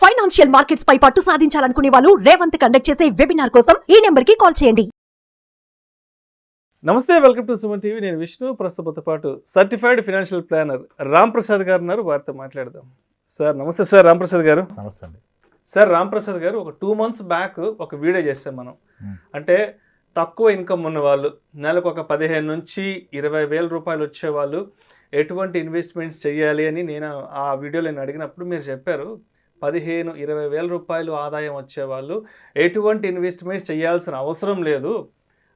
Financial markets పై పట్టు సాధించాలనుకునే వాళ్ళు Revanth conduct చేసే వెబినార్ కోసం ఈ నెంబర్ కి కాల్ చేయండి. నమస్తే, వెల్కమ్ టు సుమన్ టీవీ. నేను విష్ణు. ప్రస్తుతంతో పాటు certified financial planner Ram Prasad గారు ఉన్నారు. వారితో మాట్లాడదాం. సార్ నమస్తే. సార్ రామ్ ప్రసాద్ గారు. నమస్తే అండి. సార్ రామ్ ప్రసాద్ గారు, ఒక 2 months బ్యాక్ ఒక వీడియో చేస్తాం మనం. అంటే తక్కువ ఇన్కమ్ ఉన్న వాళ్ళు, నెలకు ఒక 15 నుంచి 20 వేల రూపాయలు వచ్చేవాళ్ళు ఎటువంటి ఇన్వెస్ట్మెంట్స్ చేయాలి అని నేను ఆ వీడియోలో నేను అడిగినప్పుడు మీరు చెప్పారు 15-20 వేల రూపాయలు ఆదాయం వచ్చేవాళ్ళు ఎటువంటి ఇన్వెస్ట్మెంట్స్ చేయాల్సిన అవసరం లేదు,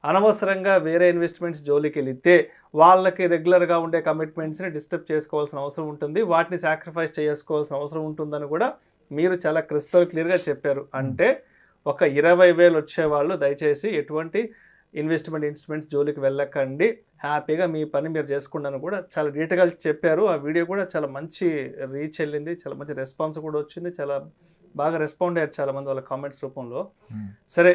అనవసరంగా వేరే ఇన్వెస్ట్మెంట్స్ జోలికి వెళితే వాళ్ళకి రెగ్యులర్గా ఉండే కమిట్మెంట్స్ని డిస్టర్బ్ చేసుకోవాల్సిన అవసరం ఉంటుంది, వాటిని సాక్రిఫైస్ చేసుకోవాల్సిన అవసరం ఉంటుందని కూడా మీరు చాలా క్రిస్టల్ క్లియర్గా చెప్పారు. అంటే ఒక 20,000 వచ్చేవాళ్ళు దయచేసి ఎటువంటి ఇన్వెస్ట్మెంట్స్ జోలికి వెళ్ళకండి, హ్యాపీగా మీ పని మీరు చేసుకుంటాను కూడా చాలా డీటెయిల్గా చెప్పారు. ఆ వీడియో కూడా చాలా మంచి రీచ్ వెళ్ళింది, చాలా మంచి రెస్పాన్స్ కూడా వచ్చింది, చాలా బాగా రెస్పాండ్ అయ్యారు చాలామంది వాళ్ళ కామెంట్స్ రూపంలో. సరే,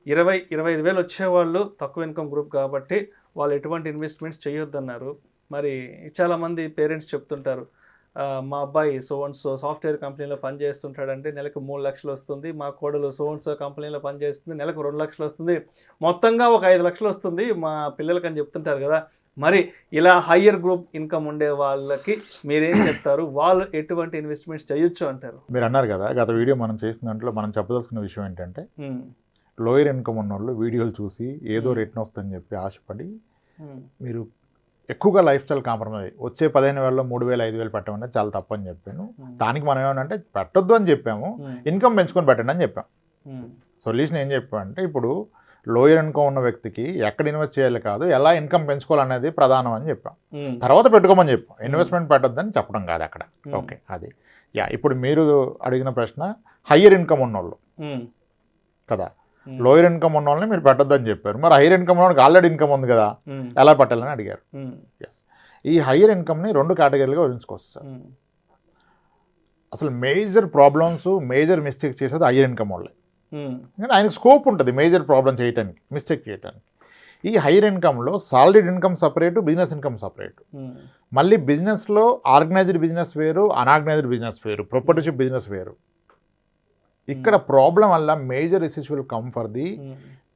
20-25 వేలు వచ్చేవాళ్ళు తక్కువ ఇన్కమ్ గ్రూప్ కాబట్టి వాళ్ళు ఎటువంటి ఇన్వెస్ట్మెంట్స్ చేయొద్దన్నారు. మరి చాలామంది పేరెంట్స్ చెప్తుంటారు, మా అబ్బాయి సో సాఫ్ట్వేర్ కంపెనీలో పనిచేస్తుంటాడంటే నెలకు 3 లక్షలు వస్తుంది, మా కోడలు సో కంపెనీలో పనిచేస్తుంది నెలకు 2 లక్షలు వస్తుంది, మొత్తంగా ఒక 5 లక్షలు వస్తుంది మా పిల్లలకి అని చెప్తుంటారు కదా. మరి ఇలా హయ్యర్ గ్రూప్ ఇన్కమ్ ఉండే వాళ్ళకి మీరేం చెప్తారు? వాళ్ళు ఎటువంటి ఇన్వెస్ట్మెంట్స్ చేయొచ్చు అంటారు? మీరు అన్నారు కదా, గత వీడియో మనం చేసిన దాంట్లో మనం చెప్పదలుచుకున్న విషయం ఏంటంటే లోయర్ ఇన్కమ్ ఉన్న వాళ్ళు వీడియోలు చూసి ఏదో రేట్న వస్తుందని చెప్పి ఆశపడి మీరు ఎక్కువగా లైఫ్ స్టైల్ కాంప్రమైజ్ వచ్చే 15,000లో 3,000 5,000 పెట్టమని చాలా తప్పని చెప్పాను. దానికి మనం ఏమన్నా పెట్టొద్దు అని చెప్పాము, ఇన్కమ్ పెంచుకొని పెట్టండి అని చెప్పాం. సొల్యూషన్ ఏం చెప్పామంటే, ఇప్పుడు లోయర్ ఇన్కమ్ ఉన్న వ్యక్తికి ఎక్కడ ఇన్వెస్ట్ చేయాలి కాదు, ఎలా ఇన్కమ్ పెంచుకోవాలనేది ప్రధానం అని చెప్పాం. తర్వాత పెట్టుకోమని చెప్పాం, ఇన్వెస్ట్మెంట్ పెట్టొద్దని చెప్పడం కాదు అక్కడ. ఓకే, అది ఇప్పుడు మీరు అడిగిన ప్రశ్న హయ్యర్ ఇన్కమ్ ఉన్నోళ్ళు కదా, లోయర్ ఇన్కమ్ ఉన్న వాళ్ళని మీరు పెట్టొద్దని చెప్పారు. మరి హైయర్ ఇన్కమ్ ఉన్న వాళ్ళకి ఆల్రెడీ ఇన్కమ్ ఉంది కదా, ఎలా పెట్టాలని అడిగారు. ఎస్, ఈ హైయర్ ఇన్కమ్ని 2 కేటగిరీలుగా విభజించుకోవచ్చు సార్. అసలు మేజర్ ప్రాబ్లమ్స్, మేజర్ మిస్టేక్ చేసేది హైయర్ ఇన్కమ్ వాళ్ళే. కానీ ఆయనకు స్కోప్ ఉంటుంది మేజర్ ప్రాబ్లం చేయడానికి, మిస్టేక్ చేయడానికి. ఈ హైయర్ ఇన్కమ్లో solid income separate, business income separate. మళ్ళీ బిజినెస్లో ఆర్గనైజ్డ్ బిజినెస్ వేరు, అన్ఆర్గనైజ్డ్ బిజినెస్ వేరు, ప్రొపర్టర్షిప్ బిజినెస్ వేరు. ఇక్కడ ప్రాబ్లం వల్ల major issues will come for the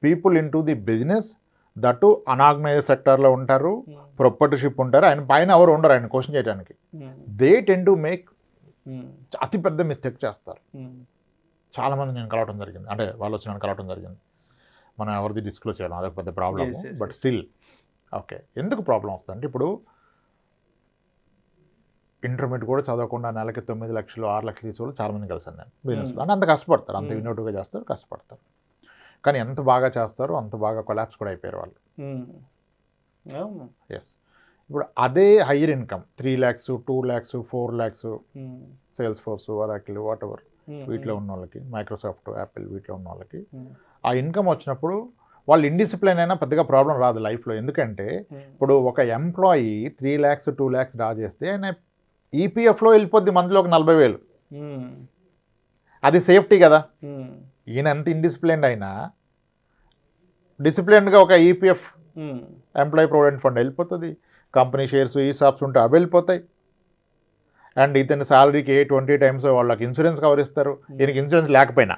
people in to the business, that unorganised సెక్టర్లో ఉంటారు, ప్రొపర్టర్షిప్ ఉంటారు, ఆయన పైన ఎవరు ఉండరు ఆయన క్వశ్చన్ చేయడానికి. దే టెన్ టు మేక్ అతిపెద్ద మిస్టేక్ చేస్తారు. చాలామంది నేను కలవటం జరిగింది, అంటే వాళ్ళు వచ్చి నన్ను కలవటం జరిగింది. మనం ఎవరిది డిస్క్లోజ్ చేయడం అదొక పెద్ద ప్రాబ్లమ్. బట్ స్టిల్ ఓకే, ఎందుకు ప్రాబ్లం వస్తుందంటే, ఇప్పుడు ఇంటర్మీడియట్ కూడా చదవకుండా నెలకి 9 లక్షలు 6 లక్షలు తీసుకోవాలి చాలామంది కలిసాను నేను బిజినెస్లో. అంటే అంత కష్టపడతారు, అంత ఇన్నోటివ్గా చేస్తారు, కష్టపడతారు. కానీ ఎంత బాగా చేస్తారో అంత బాగా కొలాప్స్ కూడా అయిపోయారు వాళ్ళు. ఎస్, ఇప్పుడు అదే higher income 3 lakhs 2 lakhs 4 lakhs sales force, Oracle, what ever వీటిలో ఉన్న వాళ్ళకి, మైక్రోసాఫ్ట్, యాపిల్ వీటిలో ఉన్న వాళ్ళకి ఆ ఇన్కమ్ వచ్చినప్పుడు వాళ్ళు ఇండిసిప్లైన్ అయినా పెద్దగా ప్రాబ్లం రాదు లైఫ్లో. ఎందుకంటే ఇప్పుడు ఒక ఎంప్లాయీ 3 lakhs 2 lakhs డ్రా చేస్తే ఆయన ఈపీఎఫ్లో వెళ్ళిపోద్ది మంత్లో ఒక 40,000. అది సేఫ్టీ కదా. ఈయన ఎంత ఇండిసిప్లైన్డ్ అయినా డిసిప్లైన్డ్గా ఒక ఈపీఎఫ్ ఎంప్లాయీ ప్రొవిడెంట్ ఫండ్ వెళ్ళిపోతుంది, కంపెనీ షేర్స్ ఈసాప్స్ ఉంటే అవి వెళ్ళిపోతాయి. అండ్ ఇతని శాలరీకి 20 times వాళ్ళకి ఇన్సూరెన్స్ కవర్ ఇస్తారు. ఈయనకి ఇన్సూరెన్స్ లేకపోయినా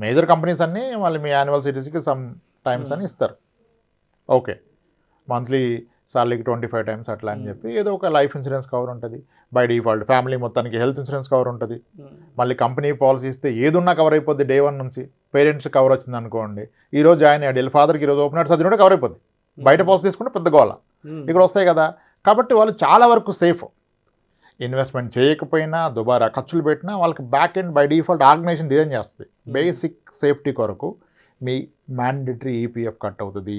మేజర్ కంపెనీస్ అన్నీ వాళ్ళు మీ యాన్యువల్ సిటీస్కి సమ్ టైమ్స్ అని ఇస్తారు. ఓకే, మంత్లీ సాలరీకి 25 times అట్లా అని చెప్పి ఏదో ఒక లైఫ్ ఇన్సూరెన్స్ కవర్ ఉంటుంది బై డిఫాల్ట్. ఫ్యామిలీ మొత్తానికి హెల్త్ ఇన్సూరెన్స్ కవర్ ఉంటుంది. మళ్ళీ కంపెనీ పాలసీ ఇస్తే ఏదున్నా కవర్ అయిపోద్ది. డే 1 నుంచి పేరెంట్స్ కవర్ వచ్చింది అనుకోండి, ఈరోజు జాయిన్ అయ్యాడు, వీళ్ళ ఫాదర్కి ఈరోజు ఓపెన్ హార్ట్ సర్జరీ కూడా కవర్ అయిపోద్ది. బయట పాలసీ తీసుకుంటే పెద్ద గోళ ఇక్కడ వస్తాయి కదా. కాబట్టి వాళ్ళు చాలా వరకు సేఫ్. ఇన్వెస్ట్మెంట్ చేయకపోయినా దుబారా ఖర్చులు పెట్టినా వాళ్ళకి back end by default organisation design చేస్తుంది. బేసిక్ సేఫ్టీ కొరకు మీ మ్యాండేటరీ ఈపీఎఫ్ కట్ అవుతుంది,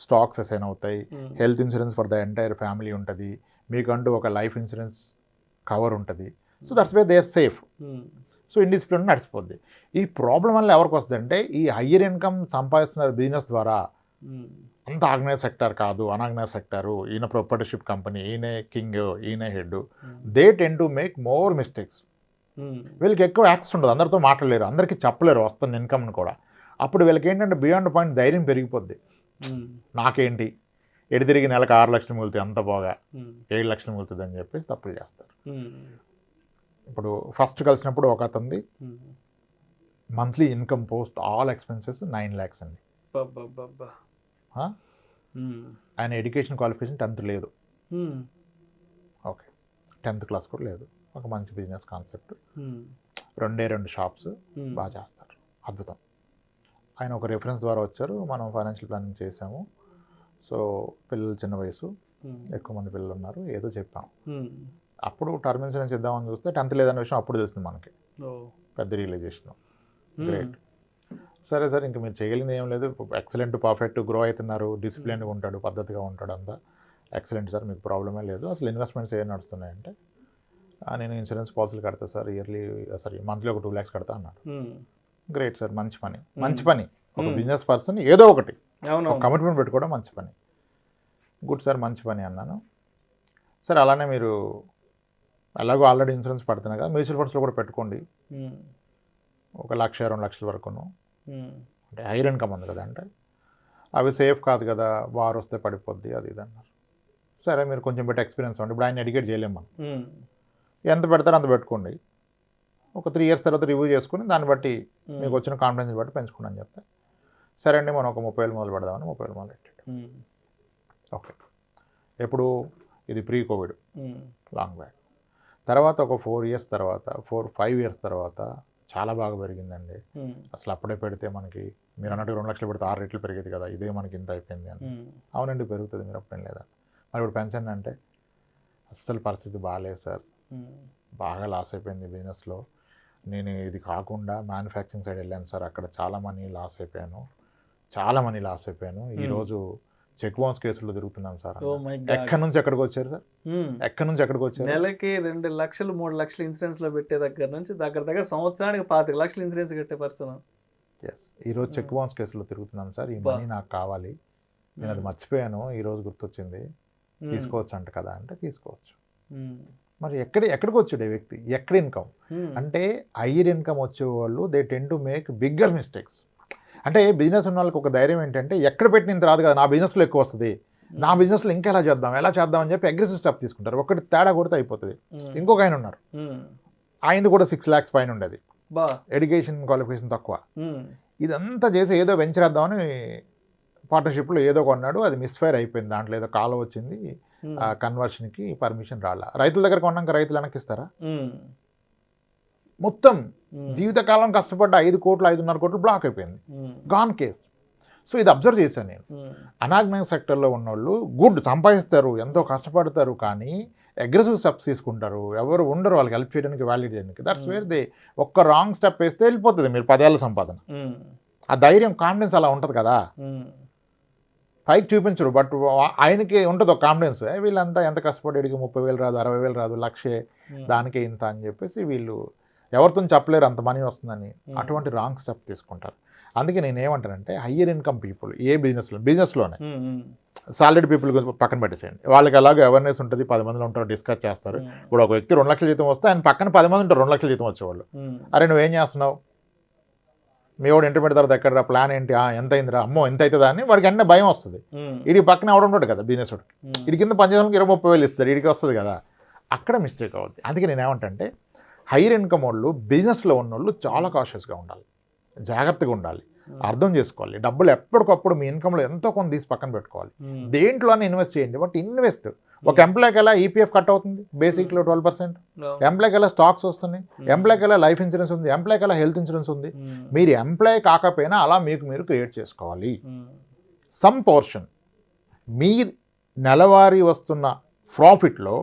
స్టాక్స్ అసైన్ అవుతాయి, health insurance for the entire family ఉంటుంది, మీకంటూ ఒక లైఫ్ ఇన్సూరెన్స్ కవర్ ఉంటుంది. So that's way they are safe. So indiscipline నడిచిపోద్ది. ఈ ప్రాబ్లం వల్ల ఎవరికి వస్తుందంటే, ఈ హయ్యర్ ఇన్కమ్ సంపాదిస్తున్న బిజినెస్ ద్వారా అంత ఆర్గనైజ్ సెక్టర్ కాదు, అన్ఆర్గనైజ్ సెక్టారు, ఈయన ప్రొపర్టర్షిప్ కంపెనీ, ఈయన కింగ్, ఈయన head, they ten to make more mistakes. వీళ్ళకి ఎక్కువ యాక్సెస్ ఉండదు, అందరితో మాట్లాడలేరు, అందరికీ చెప్పలేరు వస్తున్న ఇన్కమ్ని కూడా. అప్పుడు వీళ్ళకి ఏంటంటే బియాండ్ పాయింట్ ధైర్యం పెరిగిపోద్ది. నాకేంటి ఎడి తిరిగి నెలకు 6 లక్షలు మిగులుతాయి, అంత బాగా 7 లక్షలు మిగులుతుంది అని చెప్పేసి తప్పులు చేస్తారు. ఇప్పుడు ఫస్ట్ కలిసినప్పుడు ఒక అతనిది monthly income post all expenses 9 lakhs అండి. ఆ? ఆయన ఎడ్యుకేషన్ క్వాలిఫికేషన్ 10th లేదు, ఓకే 10th క్లాస్ కూడా లేదు. ఒక మంచి బిజినెస్ కాన్సెప్ట్, 2 షాప్స్ బాగా చేస్తారు, అద్భుతం. ఆయన ఒక రిఫరెన్స్ ద్వారా వచ్చారు, మనం ఫైనాన్షియల్ ప్లానింగ్ చేసాము. సో పిల్లలు చిన్న వయసు, ఎక్కువ మంది పిల్లలు ఉన్నారు, ఏదో చెప్పాం. అప్పుడు టర్మ్ ఇన్సూరెన్స్ ఇద్దామని చూస్తే 10th లేదన్న విషయం అప్పుడు తెలిసింది మనకి, పెద్ద రియలైజేషన్. గ్రేట్, సరే సార్ ఇంకా మీరు చేయగలిగింది ఏం లేదు, ఎక్సలెంట్ పర్ఫెక్ట్ గ్రో అవుతున్నారు, డిసిప్లిన్గా ఉంటాడు, పద్ధతిగా ఉంటాడు, అంతా ఎక్సలెంట్ సార్, మీకు ప్రాబ్లమే లేదు. అసలు ఇన్వెస్ట్మెంట్స్ ఏం నడుస్తున్నాయంటే నేను ఇన్సూరెన్స్ పాలసీలు కడతా సార్, మంత్లీ ఒక 2 lakhs కడతా అన్నాడు. గ్రేట్ సార్, మంచి పని, మంచి పని. ఒక బిజినెస్ పర్సన్ ఏదో ఒకటి కమిట్మెంట్ పెట్టుకోవడం మంచి పని. గుడ్ సార్, మంచి పని అన్నాను. సార్ అలానే మీరు ఎలాగో ఆల్రెడీ ఇన్సూరెన్స్ పడుతున్నాయి కదా, మ్యూచువల్ ఫండ్స్లో కూడా పెట్టుకోండి, 1 లక్ష 2 లక్షల వరకును, అంటే హైర్ ఇన్కమ్ ఉంది కదా, అంటే అవి సేఫ్ కాదు కదా, వార్ వస్తే పడిపోద్ది అది ఇది అన్నారు. సరే మీరు కొంచెం బట్టి ఎక్స్పీరియన్స్ ఉంది, ఇప్పుడు ఆయన ఎడ్యుకేట్ చేయలేము మనం, ఎంత పెడతారో అంత పెట్టుకోండి, ఒక 3 years తర్వాత రివ్యూ చేసుకుని దాన్ని బట్టి మీకు వచ్చిన కాన్ఫిడెన్స్ బట్టి పెంచుకోండి అని చెప్తే, సరే అండి మనం ఒక 30,000 మొదలు పెడదామని 30,000 మొదలు పెట్టాడు. ఓకే, ఎప్పుడు ఇది ప్రీ కోవిడ్, లాంగ్ బ్యాక్. తర్వాత ఒక 4 years తర్వాత 4-5 years తర్వాత చాలా బాగా పెరిగిందండి. అసలు అప్పుడే పెడితే మనకి మీరు అన్నట్టు 2 లక్షలు పెడితే 6 రెట్లు పెరిగేది కదా, ఇదే మనకి ఇంత అయిపోయింది అని. అవునండి పెరుగుతుంది, మీరు అప్పుడేం లేదా. మరి ఇప్పుడు పెన్షన్ అంటే అస్సలు పరిస్థితి బాగాలేదు సార్, బాగా లాస్ అయిపోయింది బిజినెస్లో, నేను ఇది కాకుండా మ్యానుఫ్యాక్చరింగ్ సైడ్ వెళ్ళాను సార్, అక్కడ చాలా మనీ లాస్ అయిపోయాను. ఈరోజు చెక్ బౌన్స్ కేసుల్లో తిరుగుతున్నాను సార్. ఎక్కడి నుంచి ఎక్కడికి వచ్చారు సార్, ఎక్కడి నుంచి ఎక్కడికి వచ్చారు? నెలకి 2 లక్షలు 3 లక్షలు ఇన్సూరెన్స్ లో పెట్టే దగ్గర నుంచి దగ్గర సంవత్సరానికి 25 లక్షలు ఇన్సూరెన్స్ కట్టే పర్సన్. ఎస్, ఈరోజు చెక్ బౌన్స్ కేసుల్లో తిరుగుతున్నాను సార్, ఈ మనీ నాకు కావాలి, నేను అది మర్చిపోయాను, ఈరోజు గుర్తొచ్చింది, తీసుకోవచ్చు అంట కదా అంటే తీసుకోవచ్చు. మరి ఎక్కడికి వచ్చాడు వ్యక్తి, ఎక్కడ ఇన్కమ్ అంటే హైయర్ ఇన్కమ్ వచ్చేవాళ్ళు they tend to make bigger mistakes. అంటే బిజినెస్ ఉన్న వాళ్ళకి ఒక ధైర్యం ఏంటంటే ఎక్కడ పెట్టిన ఇంత రాదు కదా, నా బిజినెస్లో ఎక్కువ వస్తుంది, నా బిజినెస్లో ఇంకా ఎలా చేద్దాం అని చెప్పి అగ్రెసివ్ స్టెప్ తీసుకుంటారు. ఒకటి తేడా కొడితే అయిపోతుంది. ఇంకొక ఆయన ఉన్నారు, ఆయనది కూడా 6 lakhs పైన ఉండేది, ఎడ్యుకేషన్ క్వాలిఫికేషన్ తక్కువ, ఇదంతా చేసి ఏదో వెంచర్ వేద్దామని పార్ట్నర్షిప్లో ఏదో కొన్నాడు, అది మిస్ఫైర్ అయిపోయింది, దాంట్లో ఏదో కాలం వచ్చింది, ఆ కన్వర్షన్కి పర్మిషన్ రాలా. రైతుల దగ్గర కొన్నాక రైతులు వెనక్కిస్తారా? మొత్తం జీవితకాలం కష్టపడ్డ 5 కోట్లు 5.5 కోట్లు బ్లాక్ అయిపోయింది, గాన్ కేస్. సో ఇది అబ్జర్వ్ చేశాను నేను. అనాగ్నైజ్ సెక్టర్లో ఉన్నోళ్ళు గుడ్ సంపాదిస్తారు, ఎంతో కష్టపడతారు, కానీ అగ్రెసివ్ స్టెప్స్ తీసుకుంటారు, ఎవరు ఉండరు వాళ్ళకి హెల్ప్ చేయడానికి, వ్యాలిడ్ చేయడానికి. దట్స్ వేర్ దే ఒక్క రాంగ్ స్టెప్ వేస్తే వెళ్ళిపోతుంది మీరు 10 ఏళ్ళ సంపాదన. ఆ ధైర్యం, కాన్ఫిడెన్స్ అలా ఉంటుంది కదా, పైకి చూపించరు, బట్ ఆయనకి ఉంటుంది ఒక కాన్ఫిడెన్స్, వీళ్ళంతా ఎంత కష్టపడేడికి 30,000 రాదు, 60,000 రాదు, 1,00,000 దానికే ఇంత అని చెప్పేసి వీళ్ళు ఎవరితో చెప్పలేరు అంత మనీ వస్తుందని, అటువంటి రాంగ్ స్టెప్ తీసుకుంటారు. అందుకే నేను ఏమంటానంటే హయ్యర్ ఇన్కమ్ పీపుల్ ఏ బిజినెస్లోనే సాలరీడ్ పీపుల్ పక్కన పెట్టేసేయండి, వాళ్ళకి అలాగే అవేర్నెస్ ఉంటుంది, 10 మందిలో ఉంటారు, డిస్కస్ చేస్తారు. ఇప్పుడు ఒక వ్యక్తి 2 లక్షల జీతం వస్తే ఆయన పక్కన 10 మంది ఉంటారు 2 లక్షల జీతం వచ్చేవాళ్ళు. అరే నువ్వేం చేస్తున్నావు, మీ వాడు ఇంటర్మీడియట్ తర్వాత ఎక్కడ ప్లాన్ ఏంటి, ఎంత అయిందిరా, అమ్మో ఎంత అవుతుందా అని వాడికి అన్నీ భయం వస్తుంది. వీడికి పక్కన ఎవడు ఉంటాడు కదా బిజినెస్ వాడికి, వీడి కింద పనిచేయడానికి 20-30 ఇస్తాడు, వీడికి వస్తుంది కదా, అక్కడ మిస్టేక్ అవుద్ది. అందుకే నేను ఏమంటే హైయర్ ఇన్కమ్ వాళ్ళు, బిజినెస్లో ఉన్నోళ్ళు చాలా కాషియస్గా ఉండాలి, జాగ్రత్తగా ఉండాలి, అర్థం చేసుకోవాలి. డబ్బులు ఎప్పటికప్పుడు మీ ఇన్కమ్లో ఎంతో కొంత తీసి పక్కన పెట్టుకోవాలి, దేంట్లోనే ఇన్వెస్ట్ చేయండి. బట్ ఇన్వెస్ట్ ఒక ఎంప్లాయ్కి ఎలా ఈపీఎఫ్ కట్ అవుతుంది బేసిక్లో 12%, ఎంప్లాయ్కి ఎలా స్టాక్స్ వస్తున్నాయి, ఎంప్లాయ్కి ఎలా లైఫ్ ఇన్సూరెన్స్ ఉంది, ఎంప్లాయ్కి ఎలా హెల్త్ ఇన్సూరెన్స్ ఉంది. మీరు ఎంప్లాయ్ కాకపోయినా అలా మీకు మీరు క్రియేట్ చేసుకోవాలి. సమ్ పోర్షన్ మీ నెలవారీ వస్తున్న ప్రాఫిట్లో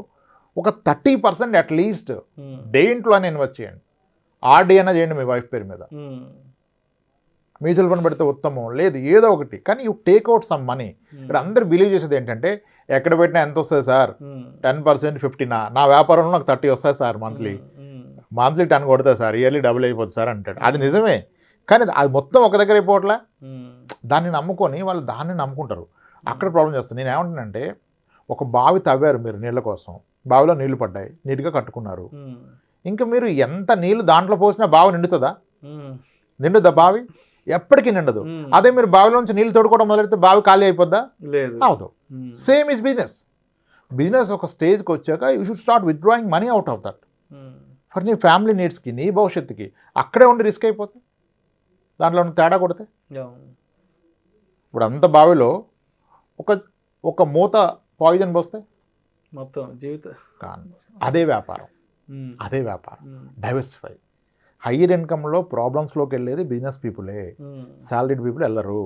ఒక 30% అట్లీస్ట్ దేంట్లోనే ఇన్వెస్ట్ చేయండి. ఆర్డీ అయినా చేయండి మీ వైఫ్ పేరు మీద, మ్యూచువల్ ఫండ్ పెడితే ఉత్తమం, లేదు ఏదో ఒకటి, కానీ యూ టేక్అవుట్ సమ్ మనీ. ఇక్కడ అందరు బిలీవ్ చేసేది ఏంటంటే ఎక్కడ పెట్టినా ఎంత వస్తుంది సార్, 10% 15, నా వ్యాపారంలో నాకు 30 వస్తాయి సార్, మంత్లీ 10 కొడతా సార్, ఇయర్లీ డబుల్ అయిపోతుంది సార్ అంటాడు. అది నిజమే, కానీ అది మొత్తం ఒక దగ్గర అయిపోవట్లా. దాన్ని నమ్ముకొని వాళ్ళు దాన్ని నమ్ముకుంటారు, అక్కడ ప్రాబ్లం చేస్తారు. నేను ఏమంటానంటే ఒక బావి తవ్వారు మీరు నీళ్ళ కోసం, బావిలో నీళ్లు పడ్డాయి, నీట్గా కట్టుకున్నారు, ఇంకా మీరు ఎంత నీళ్ళు దాంట్లో పోసినా బావి నిండుదా బావి? ఎప్పటికీ నిండదు. అదే మీరు బావిలోంచి నీళ్ళు తోడుకోవడం మొదలెడితే బావి ఖాళీ అయిపోద్దా? అవదు. Same is business. ఒక స్టేజ్కి వచ్చాక you should start withdrawing money out of that. For నీ ఫ్యామిలీ నీడ్స్కి, నీ భవిష్యత్తుకి అక్కడే ఉండి రిస్క్ అయిపోతుంది దాంట్లో ఉన్న తేడా కొడితే. ఇప్పుడు అంత బావిలో ఒక మూత పాయిజన్ పోస్తే మొత్తం జీవితం కానీ అదే వ్యాపారం. డైవర్సిఫై. హయ్యర్ ఇన్కమ్లో ప్రాబ్లమ్స్లోకి వెళ్ళేది బిజినెస్ పీపులే, సాలరీడ్ పీపుల్ వెళ్ళరు.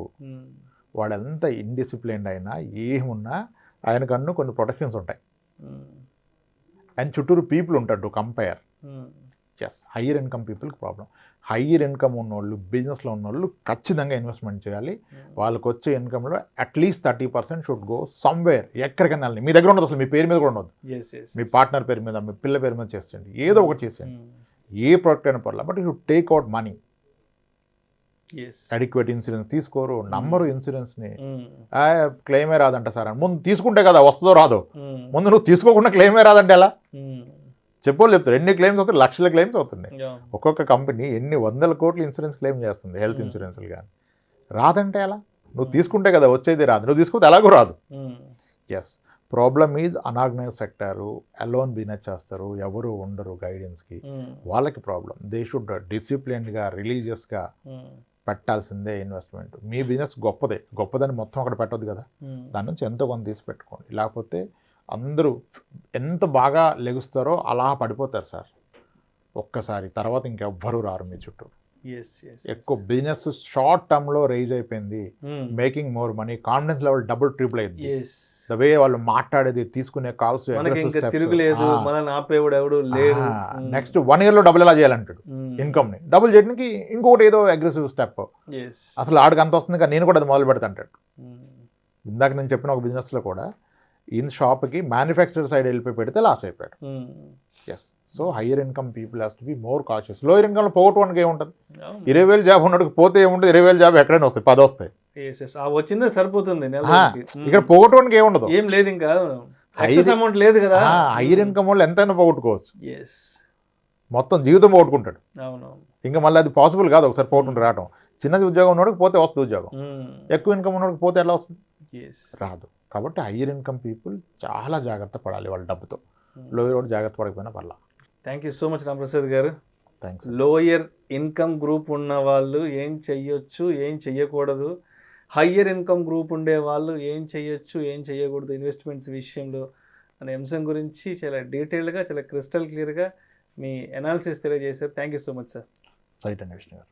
వాడు ఎంత ఇండిసిప్లిన్డ్ అయినా ఏమున్నా ఆయనకన్ను కొన్ని ప్రొటెక్షన్స్ ఉంటాయి అండ్ చుట్టూరు పీపుల్ ఉంటారు to compare. Yes, higher income పీపుల్కి ప్రాబ్లం. హయ్యర్ ఇన్కమ్ ఉన్నోళ్ళు, బిజినెస్లో ఉన్నోళ్ళు ఖచ్చితంగా ఇన్వెస్ట్మెంట్ చేయాలి. వాళ్ళకి వచ్చే ఇన్కమ్లో అట్లీస్ట్ 30% షుడ్ గో సమ్వేర్. ఎక్కడికైనా వెళ్ళండి, మీ దగ్గర ఉండదు, అసలు మీ పేరు మీద కూడా ఉండదు, మీ పార్ట్నర్ పేరు మీద, మీ పిల్ల పేరు మీద చేసేయండి, ఏదో ఒకటి చేసేయండి. ఏ ప్రోడక్ట్ అయినా పర్లేదు, but you should take out money. Adequate insurance తీసుకోరు, నమ్మరు ఇన్సూరెన్స్ని. క్లెయిమే రాదంట సార్, ముందు తీసుకుంటే కదా వస్తుందో రాదో, ముందు నువ్వు తీసుకోకుండా క్లెయిమే రాదంటే ఎలా చెప్పోళ్ళు చెప్తారు. ఎన్ని క్లెయిమ్స్ అవుతాయి, లక్షల క్లెయిమ్స్ అవుతుంది. ఒక్కొక్క కంపెనీ ఎన్ని 100 కోట్ల ఇన్సూరెన్స్ క్లెయిమ్ చేస్తుంది, హెల్త్ ఇన్సూరెన్స్లు కానీ. రాదంటే ఎలా? నువ్వు తీసుకుంటే కదా వచ్చేది, రాదు. నువ్వు తీసుకుంటే ఎలాగో రాదు. Yes, problem is unorganised sector, alone business చేస్తారు, ఎవరు ఉండరు గైడెన్స్కి, వాళ్ళకి ప్రాబ్లం. దే షుడ్ డిసిప్లిన్డ్గా, రిలీజియస్గా పెట్టాల్సిందే ఇన్వెస్ట్మెంట్. మీ బిజినెస్ గొప్పదని మొత్తం అక్కడ పెట్టొద్దు కదా, దాని నుంచి ఎంతో కొంత తీసి పెట్టుకోండి. లేకపోతే అందరూ ఎంత బాగా లెగుస్తారో అలా పడిపోతారు సార్ ఒక్కసారి, తర్వాత ఇంకెవ్వరూ రారు మీ చుట్టూ. ఎక్కువ బిజినెస్ షార్ట్ టర్మ్లో రైజ్ అయిపోయింది, making more money, confidence level double triple అయింది. ద వే వాళ్ళు మాట్లాడేది, తీసుకునే కాల్స్, నెక్స్ట్ 1 yearలో డబుల్ ఎలా చేయాలంటాడు ఇన్కమ్ని. డబుల్ చేయడానికి ఇంకొకటి ఏదో అగ్రెసివ్ స్టెప్, అసలు ఆడికి అంత వస్తుంది కానీ నేను కూడా అది మొదలు పెడతా అంటాడు. ఇందాక నేను చెప్పిన ఒక బిజినెస్లో కూడా షాప్కి మ్యానుఫ్యాక్చరర్ సైడ్ వెళ్ళిపోయి పెడితే లాస్ అయిపోయాడు. Yes, so higher income people has to be more cautious. Lower ఇన్కమ్లో పోగొట్టుకోవడానికి ఏముంటుంది? 20,000 జాబ్ ఉన్నట్టుకు పోతే ఏముంటుంది? 20,000 జాబ్ ఎక్కడైనా వస్తాయి, 10 వస్తాయి, వచ్చిందే సరిపోతుంది. ఇక్కడ పోగొట్టుకోవడానికి ఏముండదు, ఏం లేదు, ఇంకా అమౌంట్ లేదు కదా. హయ్యర్ ఇన్కమ్ వాళ్ళు ఎంతైనా పోగొట్టుకోవచ్చు, మొత్తం జీవితం పోగొట్టుకుంటాడు. ఇంకా మళ్ళీ అది పాసిబుల్ కాదు ఒకసారి పోగొట్టుకుంటూ రావడం. చిన్నది ఉద్యోగం ఉన్నోడికి పోతే వస్తుంది ఉద్యోగం, ఎక్కువ ఇన్కమ్ ఉన్నోడికి పోతే ఎలా వస్తుంది? రాదు. కాబట్టి హయ్యర్ ఇన్కమ్ పీపుల్ చాలా జాగ్రత్త పడాలి వాళ్ళ డబ్బుతో. లోయర్ కూడా జాగ్రత్త పడకపోయినా పర్లా. Thank you so much Ramprasad గారు. థ్యాంక్స్. లోయర్ ఇన్కమ్ గ్రూప్ ఉన్న వాళ్ళు ఏం చెయ్యొచ్చు, ఏం చెయ్యకూడదు, హయ్యర్ ఇన్కమ్ గ్రూప్ ఉండే వాళ్ళు ఏం చెయ్యొచ్చు, ఏం చెయ్యకూడదు ఇన్వెస్ట్మెంట్స్ విషయంలో అనే అంశం గురించి చాలా డీటెయిల్డ్గా, చాలా క్రిస్టల్ క్లియర్గా మీ అనాలిసిస్ తెలియజేశారు. Thank you so much sir. Right అండి విష్ణు గారు.